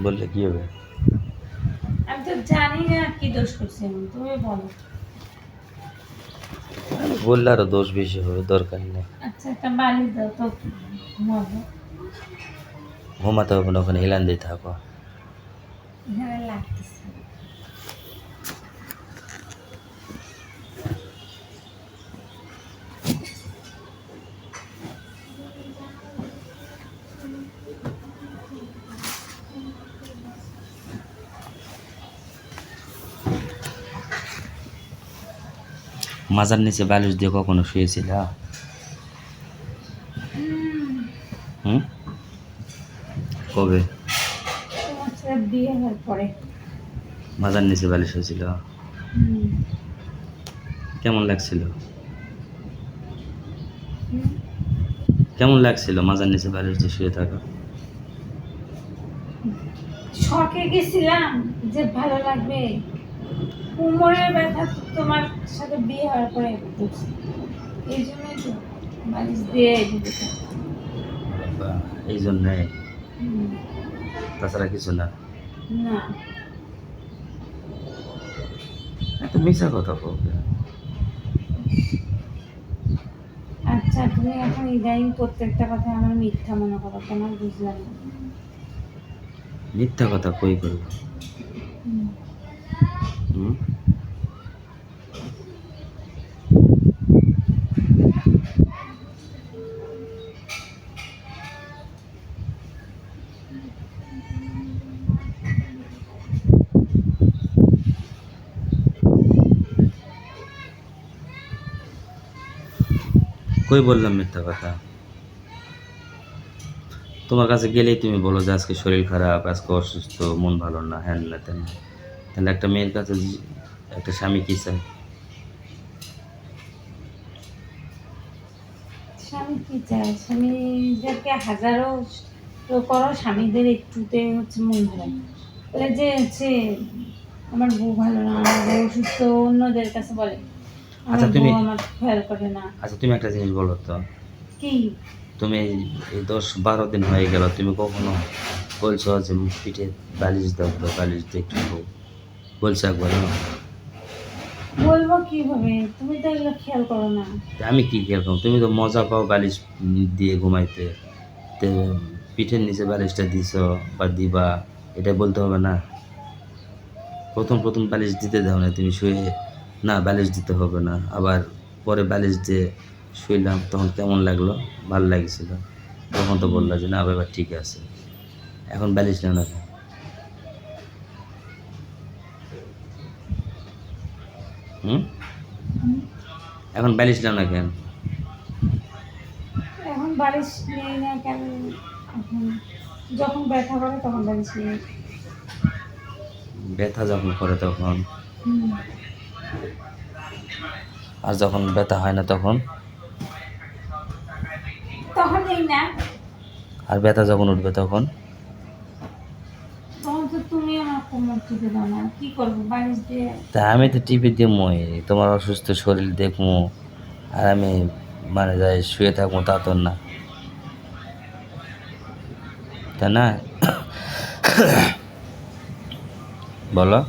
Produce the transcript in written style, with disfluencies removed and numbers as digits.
বললে কি হবে? আমি তো জানি না কি দোষ করছি আমি, তুমি বলো। বললে আরো দোষ বেশি হবে, দরকার নেই। আচ্ছা একটা বালিশ দাও তো, ঘুমাবো। ঘুমাতে হবে না, ওখানে হেলান দিয়ে থাকো। এখানে লাগতেছে। মাজার নিচে বালিশ দিয়ে কখনো শুয়েছিল? হুম, কবে? তোমার ছেলে বিয়ে হওয়ার পরে। মাজার নিচে বালিশ হয়েছিল? হুম। কেমন লাগছিল? হুম। কেমন লাগছিল মাজার নিচে বালিশ দিয়ে শুয়ে থাকা? শখে গেছিলাম যে ভালো লাগবে। কোমরের ব্যথা তো তোমার সাথে বিয়ে হওয়ার পরে করছি, এই জন্যই তো বালিশ দিয়ে ঢুকে থাকতাম। বা, এই জন্যে? হুম। তাছাড়া কিছু না? না। এত মিশা কথা বলবে। আচ্ছা তুমি এখন ইদানিং প্রত্যেকটা কথা আমার মিথ্যা মনে করো কেন, বুঝলাম না। মিথ্যা কথা কই করবো? হুম। হুম, কই বললাম মিথ্যা কথা? তোমার কাছে গেলেই তুমি বলো যে আজকে শরীর খারাপ, আজকে অসুস্থ, মন ভালো না, হ্যান না তেন না। তাহলে একটা মেয়ের কাছে একটা স্বামী কি চায়? স্বামী কি চায়? স্বামীদেরকে হাজারো করো, স্বামীদের একটুতে হচ্ছে মন খারাপ বলে যে হচ্ছে আমার বউ ভালো না, আমার বউ অসুস্থ, অন্যদের কাছে বলে আচ্ছা আমার বউ তুমি, আমার খেয়াল করে না। আচ্ছা তুমি একটা জিনিস বলো তো, কি? তুমি এই 10-12 দিন হয়ে গেল, তুমি কখনো বলছো যে পিঠে বালিশ দাও তো, বালিশ দিয়ে একটু শোও? বলছো একবার? বলবো কিভাবে, তুমি তো এগুলো খেয়াল করো না। আমি কি কিরকম, তুমি তো মজা পাও বালিশ দিয়ে ঘুমাইতে, তে পিঠের নিচে বালিশটা দিছ বা দিবা, এটা বলতে হবে না? প্রথম প্রথম বালিশ দিতে দাও না, তুমি শুয়ে না বালিশ দিতে হবে না, আবার পরে বালিশ দিয়ে শুইলাম তখন কেমন লাগলো, ভালো লাগছিল, তখন তো বললা যে না বাবা ঠিক আছে। এখন বালিশ নেও না কেন? হুম, হুম? এখন বালিশ নেও না কেন? এখন বালিশ নেই না কেন? এখন যখন ব্যথা করে তখন বালিশ নেই। ব্যথা যখন করে তখন? হুম। আর যখন ব্যথা হয় না তখন? তখন নেই না। আর ব্যথা যখন উঠবে তখন? তখন তো তুমি আমার কোমর টিপে দাও না, কি করবো বালিশ দিয়ে? তা আমি তো টিভি দিয়ে মই তোমার অসুস্থ শরীর দেখবো, আর আমি মানে যাই শুয়ে থাকবো তা তো না, তাই না? বলো।